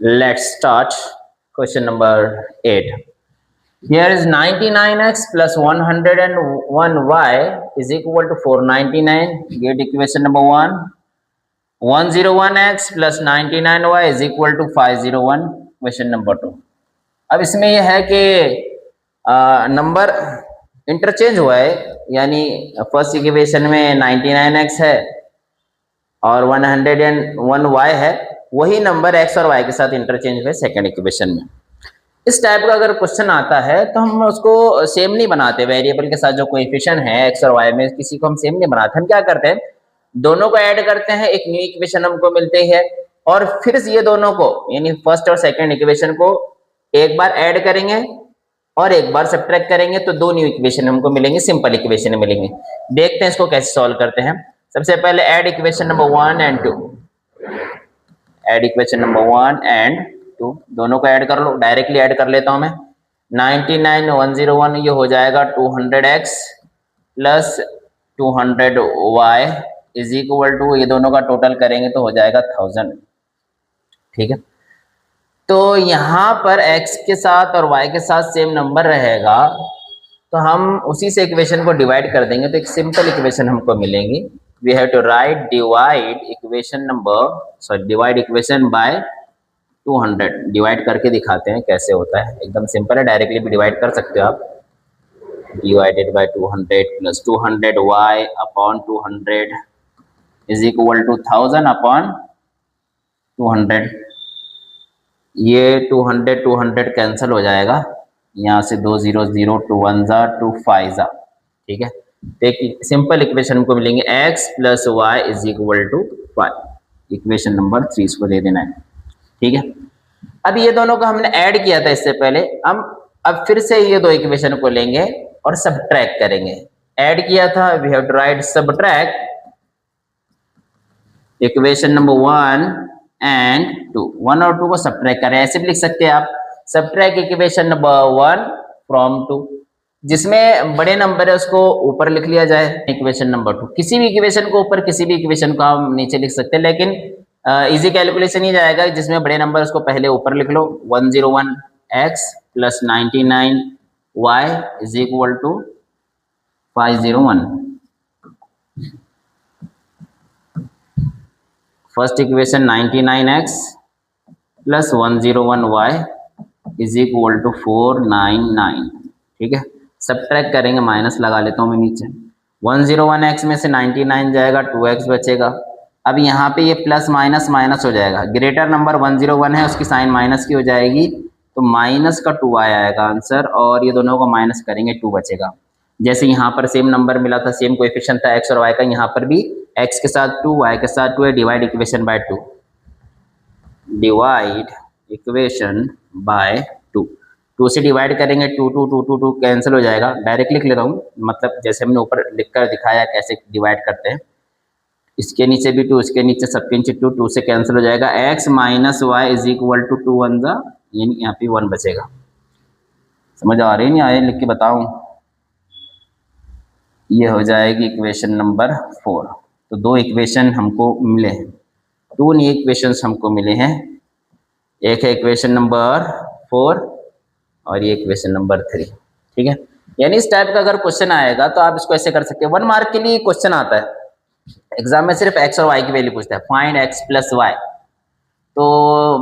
Let's start question number 8. Here is 99x plus 101y is equal to 499. Get equation number 1. 101x plus 99y is equal to 501. Question number 2. अब इसमें यह है कि number interchange हुआ है, यानी first equation में 99x है और 101y है, वही नंबर x और y के साथ इंटरचेंज हुए सेकंड इक्वेशन में। इस टाइप का अगर क्वेश्चन आता है तो हम उसको सेम नहीं बनाते, वेरिएबल के साथ जो कोएफिशिएंट है x और y में किसी को हम सेम नहीं बनाते। हम क्या करते हैं, दोनों को ऐड करते हैं, एक न्यू इक्वेशन हमको मिलती है और फिर ये दोनों को यानी फर्स्ट और सेकंड इक्वेशन को एक बार ऐड करेंगे और एक बार सब्ट्रैक्ट करेंगे तो दो न्यू इक्वेशन हमको मिलेंगे, सिंपल इक्वेशन मिलेंगे। देखते हैं इसको कैसे सॉल्व करते हैं। सबसे पहले add equation number 1 and 2, add equation number 1 and 2, दोनों को ऐड कर लो। डायरेक्टली ऐड कर लेता हूं मैं। 99 101 ये हो जाएगा 200x plus 200y is equal to, ये दोनों का टोटल करेंगे तो हो जाएगा 1000। ठीक है, तो यहाँ पर x के साथ और y के साथ सेम नंबर रहेगा तो हम उसी से इक्वेशन को डिवाइड कर देंगे तो एक सिंपल इक्वेशन हमको मिलेंगी। We have to write divide equation by 200। Divide करके दिखाते हैं कैसे होता है, एकदम सिंपल है, डायरेक्टली भी डिवाइड कर सकते हो आप। Divided by 200 plus 200y upon 200 is equal to 1000 upon 200। ये 200 कैंसिल हो जाएगा, यहाँ से 2 0 0 2 1 जा 2 5 जा। ठीक है, देखिए सिंपल इक्वेशन को मिलेंगे x plus y is equal to 5। Equation number 3 इसको दे देना है। ठीक है, अब ये दोनों को हमने ऐड किया था इससे पहले, हम अब फिर से ये दो इक्वेशन को लेंगे और सब्ट्रैक्ट करेंगे। ऐड किया था, we have to write subtract equation number 1 and 2। 1 और 2 को सब्ट्रैक्ट करें, ऐसे भी लिख सकते हैं आप, सब्ट्रैक्ट इक्वेशन नंबर 1 फ्रॉम 2। जिसमें बड़े नंबर है उसको ऊपर लिख लिया जाए, इक्वेशन नंबर 2। किसी भी इक्वेशन को ऊपर, किसी भी इक्वेशन को हम नीचे लिख सकते हैं, लेकिन इजी कैलकुलेशन ही जाएगा जिसमें बड़े नंबर उसको पहले ऊपर लिख लो। 101x plus 99y is equal to 501। First equation 99x plus 101y is equal to 499। ठीक है, सब्ट्रैक्ट करेंगे, माइनस लगा लेता हूँ मैं नीचे। 101x में से 99 जाएगा, 2x बचेगा। अब यहाँ पे ये प्लस माइनस माइनस हो जाएगा, ग्रेटर नंबर 101 है उसकी साइन माइनस की हो जाएगी तो माइनस का 2 आएगा आंसर, और ये दोनों को माइनस करेंगे 2 बचेगा। जैसे यहाँ पर सेम नंबर मिला था, सेम कोएफिशिएंट था x और y का, यहाँ पर भी x के साथ 2 y के साथ 2 है। Divide equation bye 2, divide equation bye 2। 2 से डिवाइड करेंगे 2 2 2 2 2 कैंसिल हो जाएगा। डायरेक्ट लिख लेता हूँ, मतलब जैसे हमने ऊपर लिखकर दिखाया कैसे डिवाइड करते हैं। इसके नीचे भी 2, इसके नीचे सबके नीचे 2, 2 से कैंसिल हो जाएगा। x minus y is equal to 2 1 जा, यानी यहाँ पे 1 बचेगा। समझ आ रही है नहीं आए, लिख के बताऊँ। ये हो जाएगी इक्वेशन नंबर 4। तो दो इक्वेशन हमको मिले हैं, 2 न्यू इक्वेशंस हमको मिले हैं। एक है इक्वेशन नंबर 4 और ये इक्वेशन नंबर 3। ठीक है, यानी इस टाइप का अगर क्वेश्चन आएगा तो आप इसको ऐसे कर सकते हैं। 1 मार्क के लिए क्वेश्चन आता है एग्जाम में, सिर्फ x और y की वैल्यू पूछता है, फाइंड x प्लस y। तो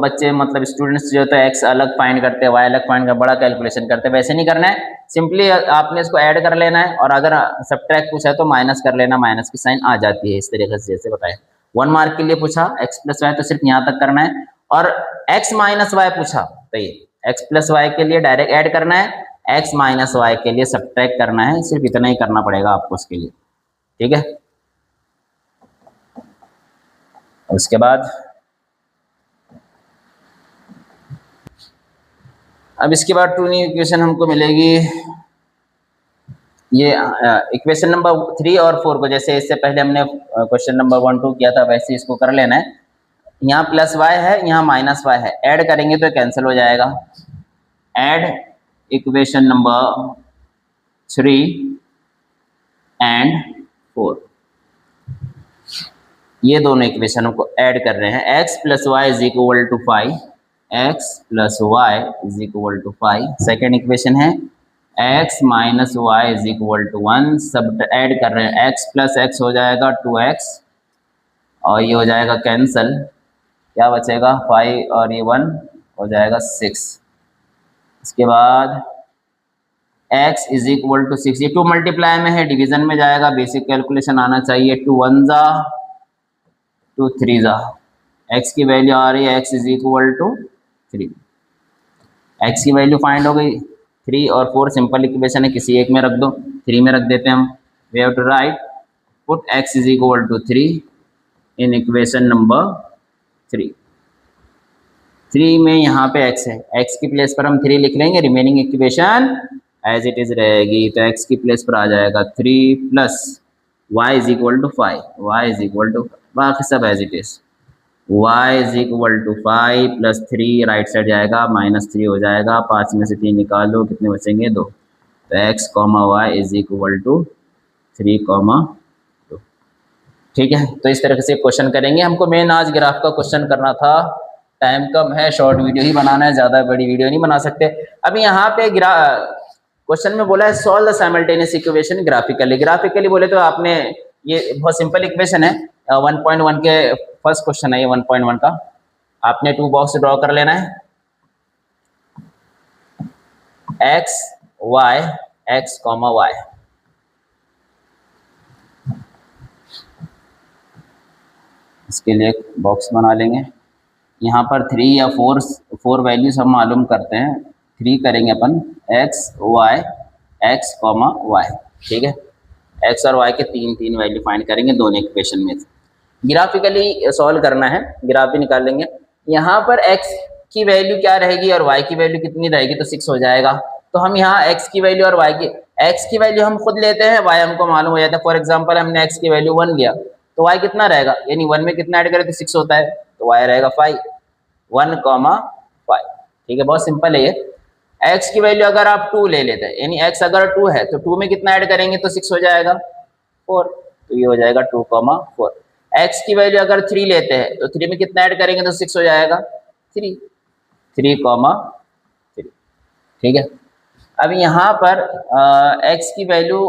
बच्चे मतलब स्टूडेंट्स जो होता है x अलग फाइंड करते हैं, y अलग फाइंड कर, बड़ा कैलकुलेशन करते हैं। वैसे नहीं करना है, सिंपली आपने इसको ऐड कर लेना है, और अगर सब्ट्रैक्ट पूछा है तो माइनस कर लेना, माइनस की साइन आ जाती है इस तरीके से जैसे बताया। 1 मार्क के लिए पूछा x प्लस y तो सिर्फ यहाँ तक करना है, और x माइनस y पूछा तो ये x प्लस y के लिए डायरेक्ट ऐड करना है, x माइनस y के लिए सब्ट्रैक्ट करना है। सिर्फ इतना ही करना पड़ेगा आपको उसके लिए। ठीक है, उसके बाद अब इसके बाद 2 न्यू इक्वेशन हमको मिलेगी। ये इक्वेशन नंबर 3 और 4 को जैसे इससे पहले हमने क्वेश्चन नंबर 1 2 किया था वैसे इसको कर लेना है। यहाँ प्लस y है, यहाँ माइनस y है, ऐड करेंगे तो कैंसिल हो जाएगा। ऐड इक्वेशन नंबर 3 एंड 4, ये दोनों इक्वेशनों को ऐड कर रहे हैं। x plus y is equal to 5, x plus y is equal to 5। Second equation है x minus y is equal to 1। सब ऐड कर रहे हैं, x प्लस x हो जाएगा 2x और ये हो जाएगा कैंसल, क्या बचेगा 5 और ये 1 हो जाएगा 6। इसके बाद x इज इक्वल टू 6, ये 2 मल्टीप्लाई में है, डिवीजन में जाएगा, बेसिक कैलकुलेशन आना चाहिए। 2 1 जा 2 3 जा, x की वैल्यू आ रही है x is equal to 3। x की वैल्यू फाइंड हो गई। 3 और 4 सिंपल इक्वेशन है, किसी एक में रख दो, 3 में रख देते हैं हम। We have to write put x is equal to 3 in equation number 3। 3 में यहाँ पे x है, x की प्लेस पर हम 3 लिख लेंगे, remaining equation as it is रहेगी। तो x की प्लेस पर आ जाएगा 3 plus y is equal to 5, y is equal to, बाकी सब as it is. y is equal to 5 plus 3 right side जाएगा, -3 हो जाएगा, 5 में से 3 निकाल लो, कितने बचेंगे 2। तो x comma y is equal to 3 comma 2। ठीक है, तो इस तरह से क्वेश्चन करेंगे। हमको मेन आज ग्राफ का क्वेश्चन करना था, टाइम कम है, शॉर्ट वीडियो ही बनाना है, ज़्यादा बड़ी वीडियो नहीं बना सकते। अभी यहाँ पे क्वेश्चन में बोला है solve the simultaneous equation graphically. Graphically बोले तो आपने, ये बहुत सिंपल इक्वेशन है, 1.1 के फर्स्ट क्वेश्चन है ये 1.1 का। आपने 2 बॉक्स ड्रॉ कर लेना है, x y x comma y। इसके लिए एक बॉक्स बना लेंगे। यहाँ पर 3 या 4 वैल्यूज हम मालूम करते हैं। 3 करेंगे अपन, x y x comma y। ठीक है, x और y के 3 वैल्यू फाइंड करेंगे दोनों इक्वेशन में। ग्राफिकली सॉल्व करना है, ग्राफ भी निकाल लेंगे। यहाँ पर x की वैल्यू क्या रहेगी और y की वैल्यू कितनी रहेगी, तो 6 हो जाएगा। तो हम यहाँ x की वैल्यू और x की वैल्यू हम खुद लेते हैं, y हमको मालूम हो जाता है। फॉर एग्जाम्पल हमने x की वैल्यू 1 लिया, तो y कितना रहेगा, यानी 1 में कितना ऐड करें तो 6 होता है, तो y रहेगा 5, 1 कॉमा 5। ठीक है, बहुत सिंपल है ये। x की वैल्यू अगर आप 2 ले लेते हैं, यानी x अगर 2 है तो 2 में कितना ऐड करेंगे तो 6 हो जाएगा 4, तो ये हो जाएगा 2 कॉमा 4। x की वैल्यू अगर 3 लेते हैं तो 3 में कितना ऐड करेंगे तो 6 हो जाएगा 3, 3 कॉमा 3। ठीक है, अब यहाँ पर x की वैल्यू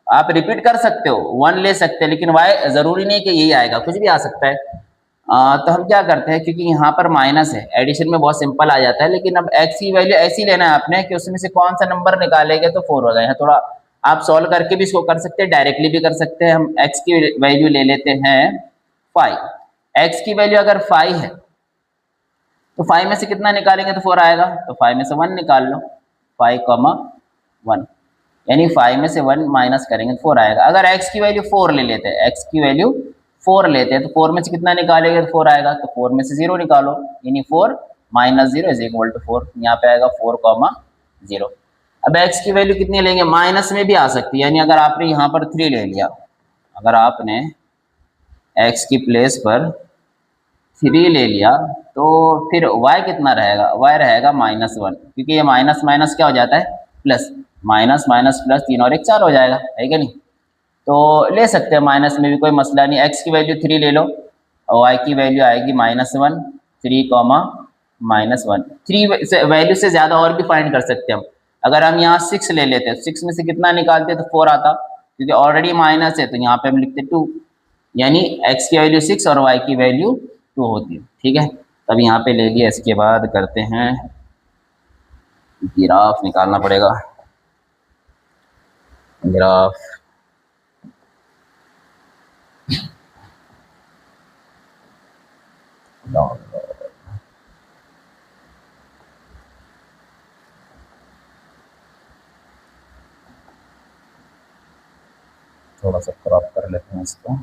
आप रिपीट कर सकते हो, 1 ले सकते हैं, लेकिन y जरूरी नहीं कि यही आएगा, कुछ भी आ सकता है। तो हम क्या करते हैं, क्योंकि यहाँ पर माइनस है, एडिशन में बहुत सिंपल आ जाता है, लेकिन अब x की वैल्यू ऐसी लेना है आपने कि उसमें से कौन सा नंबर निकालेंगे तो 4 हो गए हैं। थोड़ा आप सॉल्व करके भी इसको कर सकते हैं, डायरेक्टली भी कर सकते हैं। हम x की वैल्यू ले लेते हैं 5। x की वैल्यू अगर 5 है तो 5 में से कितना निकालेंगे तो 4 आएगा, तो 5 में से 1 निकाल लो, 5 कॉमा 1, यानी 5 में से 1 माइनस करेंगे तो 4 आएगा। अगर x की वैल्यू 4 ले लेते हैं, x की वैल्यू 4 लेते हैं तो 4 में से कितना निकालेंगे तो 4 आएगा, तो 4 में से 0 निकालो, यानी 4 माइनस 0 इज इक्वल टू 4। यहाँ पे आएगा 4 कॉमा 0। अब x की वैल्यू कितनी लेंगे, माइनस में भी आ सकती है, यानी अगर आपने यहाँ पर 3 ले लिया, अगर आपने x की प्लेस पर 3 ले लिया तो फिर y कितना रहेगा, y रहेगा -1, क्योंकि ये माइनस माइनस क्या हो जाता है प्लस, माइनस माइनस प्लस 3 और 1 4 हो जाएगा, है क्या नहीं। तो ले सकते हैं माइनस में भी, कोई मसला नहीं। x की वैल्यू 3 ले लो और y की वैल्यू आएगी -1, 3 कॉमा -1। 3 वैल्यू से ज़्यादा और भी फाइंड कर सकते हैं हम। अगर हम यहाँ 6 ले लेते हैं, 6 में से कितना निकालते तो 4 आता, क्योंकि ऑलरेडी माइनस है, तो यहाँ पे हम लिखते 2, यानी x की वैल्यू 6 और y की वैल्यू 2 होती है। ठीक है, तब यहाँ पे ले लिया। इसके बाद करते हैं, ग्राफ निकालना पड़ेगा, ग्राफ थोड़ा सा क्रॉप कर लेते हैं इसको।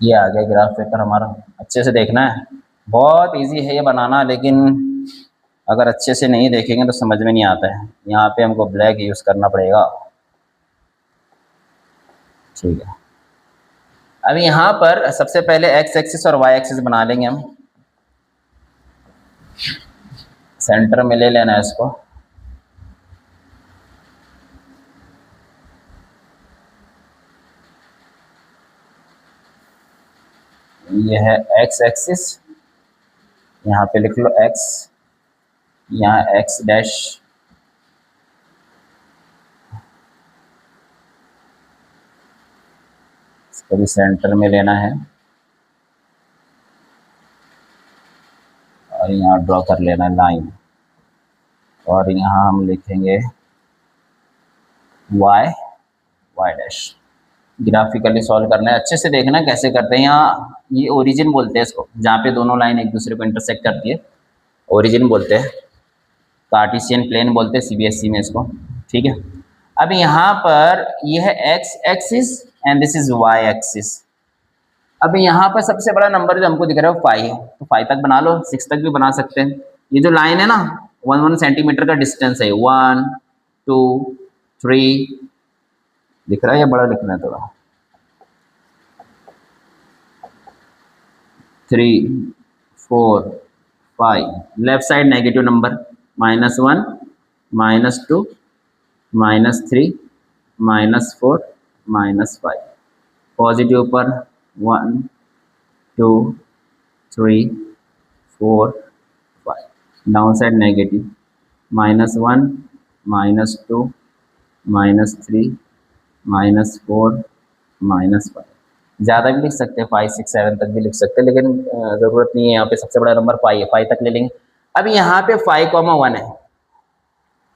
ये आ गया ग्राफ पेपर हमारा, अच्छे से देखना है, बहुत इजी है ये बनाना, लेकिन अगर अच्छे से नहीं देखेंगे तो समझ में नहीं आता है। यहाँ पे हमको ब्लैक यूज़ करना पड़ेगा। ठीक है, अब यहाँ पर सबसे पहले एक्स एक्सिस और वाई एक्सिस बना लेंगे हम। सेंटर में ले लेना है इसको। ये है एक्स एक्सिस, यहाँ पे लिख लो एक्स, यहाँ एक्स डैश, इसको भी सेंटर में लेना है और यहाँ ड्रॉ कर लेना लाइन, और यहाँ हम लिखेंगे y, y dash. Graphically solve करना है, अच्छे से देखना कैसे करते हैं। यहाँ ये ओरिजिन बोलते हैं इसको, जहाँ पे दोनों लाइन एक दूसरे को इंटरसेक्ट करती है, ओरिजिन बोलते हैं, कार्टेशियन प्लेन बोलते हैं सीबीएसई में इसको, ठीक है। अब यहाँ पर ये है x axis and this is y axis. अब यहाँ पर सबसे बड़ा नंबर जो हमको दिख रहा है वो 5 है, तो 5 तक बना लो, 6 तक भी बना सकते हैं। ये जो लाइन है ना 1 सेंटीमीटर का डिस्टेंस है, 1 2 3 दिख रहा है या बड़ा लिखना है थोड़ा, 3 4 5, left side negative number, -1 -2 -3 -4 -5, positive पर 1 2 3 4 5, डाउन साइड नेगेटिव, -1 -2 -3 -4 -5, ज़्यादा भी लिख सकते हैं, 5 6 7 तक भी लिख सकते हैं, लेकिन ज़रूरत नहीं है। यहाँ पे सबसे बड़ा नंबर 5 है, 5 तक ले लेंगे। अब यहाँ पे 5,1 है,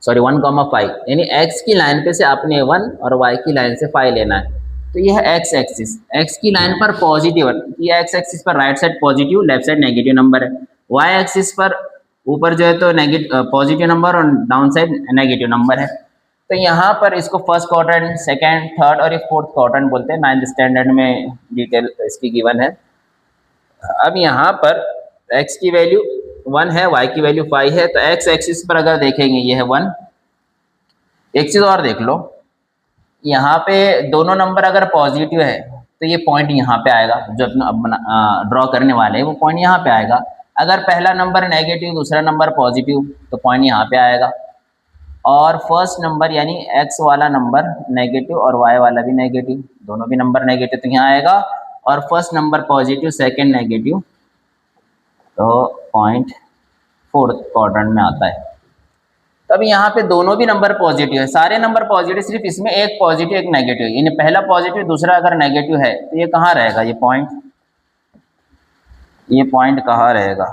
सॉरी 1,5, यानी एक्स की लाइन पे से आपने 1 और वाई की लाइन से 5 लेना है। तो यह है एक्स एक्सिस, एक्स की लाइन पर पॉजिटिव, ये एक्स एक्सिस पर right side positive, left side negative number है। वाई एक्सिस पर ऊपर जो है तो पॉजिटिव नंबर और डाउन साइड नेगेटिव नंबर है। तो यहाँ पर इसको फर्स्ट क्वाड्रेंट, सेकंड, थर्ड और ये फोर्थ क्वाड्रेंट बोलते हैं, 9th स्टैंडर्ड में डिटेल इसकी गिवन है। अब यहाँ पर x की वैल्यू 1 है, y की वैल्यू 5 है, तो x एक्सिस पर अगर देखेंगे ये है 1। एक चीज़ और देख लो, यहाँ पे दोनों नंबर अगर पॉजिटिव है तो ये पॉइंट यहाँ पे आएगा, जो अपना ड्रॉ करने वाले हैं वो पॉइंट यहाँ पे आएगा। अगर पहला नंबर नेगेटिव, दूसरा नंबर पॉजिटिव, तो पॉइंट यहाँ पे आएगा। और फर्स्ट नंबर यानी x वाला नंबर नेगेटिव और y वाला भी नेगेटिव, दोनों भी नंबर नेगेटिव, तो यहाँ आएगा। और first number positive, second negative, तो पॉइंट फोर्थ क्वाड्रेंट में आता है। तो अभी यहाँ पे दोनों भी नंबर पॉजिटिव है, सारे नंबर पॉजिटिव, सिर्फ इसमें एक पॉजिटिव एक नेगेटिव, यानी पहला पॉजिटिव दूसरा अगर नेगेटिव है तो ये कहाँ रहेगा, ये पॉइंट कहाँ रहेगा,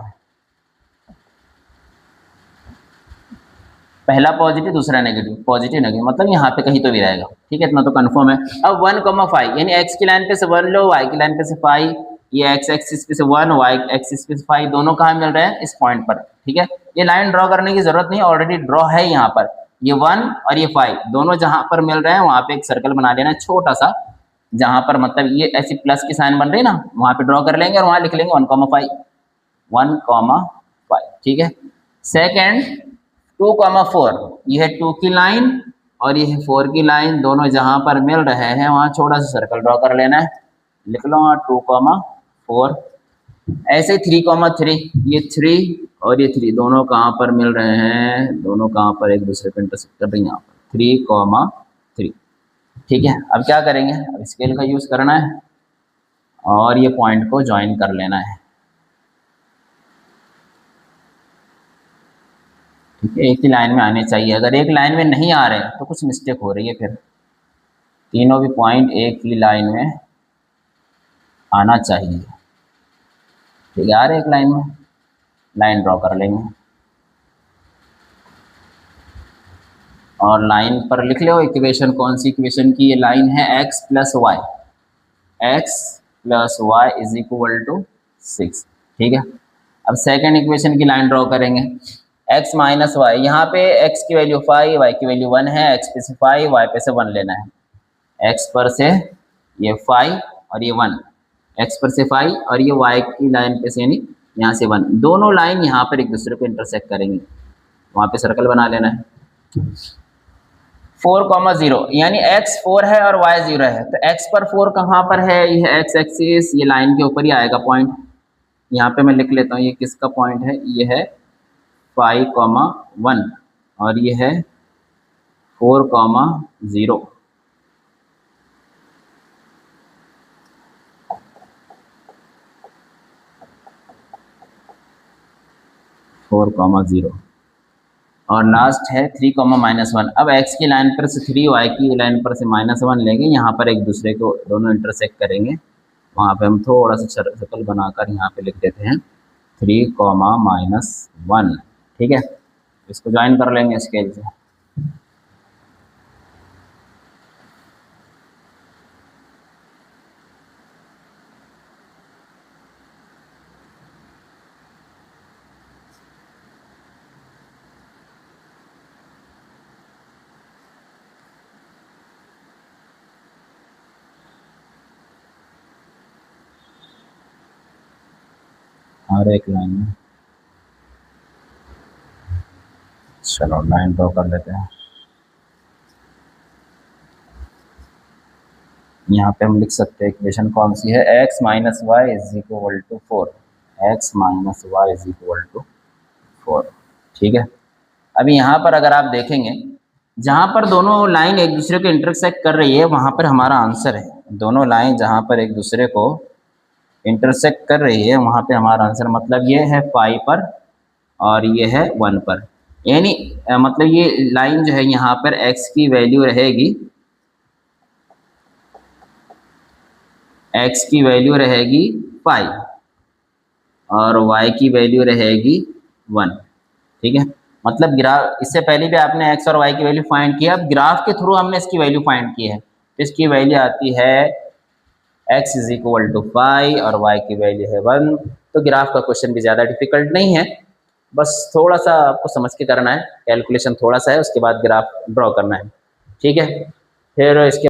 पहला पॉजिटिव दूसरा नेगेटिव, पॉजिटिव नेगेटिव, मतलब यहाँ पे कहीं तो भी रहेगा, ठीक है, इतना तो कंफर्म है। अब 1,5 यानी x की लाइन पे से 1 लो, y की लाइन पे से 5, ये x एक्सिस पे से 1, y एक्सिस पे से 5, दोनों कहाँ मिल रहे हैं, इस पॉइंट पर, ठीक है। ये लाइन ड्रॉ करने की जरूरत नहीं, ऑलरेडी ड्रॉ है यहाँ पर, ये 1 और ये 5 दोनों जहाँ पर मिल रहे हैं वहाँ पे एक सर्कल बना लेना छोटा सा, जहाँ पर मतलब ये ऐसी प्लस की साइन बन रही है ना, वहाँ पे ड्रॉ कर लेंगे और वहाँ लिख लेंगे 1,5, ठीक है। सेकेंड 2,4, ये है 2 की लाइन और ये है 4 की लाइन, दोनों जहां पर मिल रहे हैं वहां छोटा सा सर्कल ड्रॉ कर लेना है, लिख लो 2,4। ऐसे 3,3, ये 3 और ये 3 दोनों कहां पर मिल रहे हैं, दोनों कहां पर एक दूसरे को इंटरसेक्ट कर रहे हैं, यहाँ पर 3,3, ठीक है। अब क्या करेंगे, अब स्केल का यूज करना है और ये पॉइंट को ज्वाइन कर लेना है, ठीक है। एक ही लाइन में आने चाहिए, अगर एक लाइन में नहीं आ रहे तो कुछ मिस्टेक हो रही है, फिर तीनों भी पॉइंट एक ही लाइन में आना चाहिए, ठीक है। आ रहे एक लाइन में, लाइन ड्रॉ कर लेंगे और लाइन पर लिख लो इक्वेशन, कौन सी इक्वेशन की, ये लाइन है x + y, x + y = 6, ठीक है। अब सेकेंड इक्वेशन की लाइन ड्रॉ करेंगे, x - y, यहाँ पे x की वैल्यू 5, y की वैल्यू 1 है, x पे से 5, y पे से 1 लेना है, x पर से ये 5 और ये 1, x पर से 5 और ये y की लाइन पे से यानी यहाँ से 1, दोनों लाइन यहाँ पर एक दूसरे को इंटरसेक्ट करेंगे, वहाँ पे सर्कल बना लेना है। 4,0 यानी x 4 है और y 0 है, तो x पर 4 कहाँ पर है? ये x एक्सिस, ये लाइन के ऊपर ही आएगा पॉइंट। यहाँ पे मैं लिख लेता हूँ ये किसका पॉइंट है, ये है 5,1 और ये है 4,0। 4,0 और लास्ट है 3,-1। अब x की लाइन पर से 3, y की लाइन पर से -1 लेंगे, यहाँ पर एक दूसरे को दोनों इंटरसेक्ट करेंगे, वहाँ पे हम थोड़ा सा सर्कल बनाकर यहाँ पे लिख देते हैं 3,-1। ठीक है, इसको ज्वाइन कर लेंगे स्केल से। और एक लाइन में, चलो लाइन ड्रॉ कर लेते हैं। यहाँ पे हम लिख सकते हैं इक्वेशन कौन सी है, x - y = 4, x - y = 4। ठीक है, अभी यहाँ पर अगर आप देखेंगे, जहाँ पर दोनों लाइन एक दूसरे को इंटरसेक्ट कर रही है वहाँ पर हमारा आंसर है। दोनों लाइन जहाँ पर एक दूसरे को इंटरसेक्ट कर रही है वहाँ पे हमारा आंसर, मतलब ये है 5 पर और ये है 1 पर, यानी मतलब ये लाइन जो है यहाँ पर x की वैल्यू रहेगी, x की वैल्यू रहेगी 5 और y की वैल्यू रहेगी 1। ठीक है, मतलब ग्राफ, इससे पहले भी आपने x और y की वैल्यू फाइंड किया, अब ग्राफ के थ्रू हमने इसकी वैल्यू फाइंड की है, तो इसकी वैल्यू आती है x = 5 और y की वैल्यू है 1। तो ग्राफ का क्वेश्चन भी ज़्यादा डिफिकल्ट नहीं है, बस थोड़ा सा आपको समझ के करना है, कैलकुलेशन थोड़ा सा है, उसके बाद ग्राफ ड्रॉ करना है। ठीक है, फिर इसके